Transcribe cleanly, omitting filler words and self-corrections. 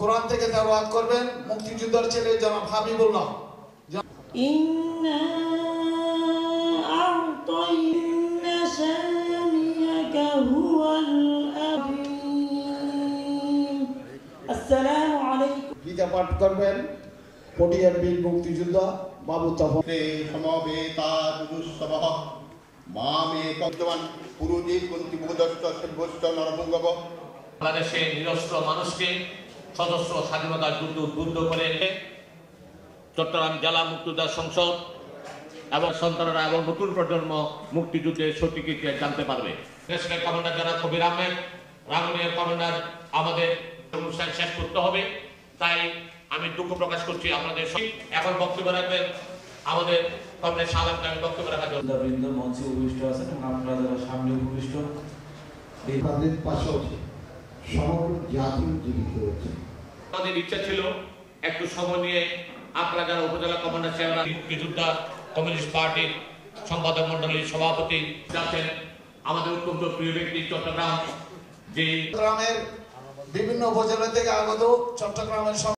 কোরআন থেকে তেলাওয়াত করবেন মুক্তিযোদ্ধার ছেলে জনাব হাবিবুল্লাহ। ইন্না আ'তাইনা শানিয়াকা হুয়াল আবীর। আসসালামু আলাইকুম। গীতা পাঠ করবেন পটিয়ার বীর মুক্তিযোদ্ধা বাবু তপন। সমবেতা দুরুৎসবঃ মামে কর্তমান পুরুদীপ কুন্তি বহুদষ্ট সর্বস্ব নরভঙ্গব। বাংলাদেশে নিরস্ত্র মানুষকে সদস্য স্বাধীনতার যুদ্ধ উদ্বুদ্ধ করে চট্টগ্রাম জেলা মুক্তিযোদ্ধা সংসদ এবং সন্তানরা এবং নতুন প্রজন্ম মুক্তিযুদ্ধের সঠিক ইতিহাস জানতে পারবে। দেশের কমান্ডার যারা কবির আহমেদ, রাঙ্গুনিয়ার কমান্ডার, আমাদের অনুষ্ঠান শেষ করতে হবে, তাই আমি দুঃখ প্রকাশ করছি আপনাদের। এখন বক্তব্য রাখবেন আমাদের কমরেড সালামকে আমি বক্তব্য রাখার জন্য বৃন্দ মঞ্চে উপবিষ্ট আছেন এবং আপনারা যারা সামনে উপবিষ্ট তাদের পাশাপাশি সমগ্র জাতি জীবিত রয়েছে। আমাদের ইচ্ছা ছিল একটু সময় নিয়ে আপনারা যারা উপজেলা কমান্ডার সাহেবরা, মুক্তিযোদ্ধা কমিউনিস্ট পার্টির সম্পাদক মন্ডলীর সভাপতি আছেন, আমাদের অত্যন্ত প্রিয় ব্যক্তি চট্টগ্রামের বিভিন্ন উপজেলা থেকে আগত চট্টগ্রামের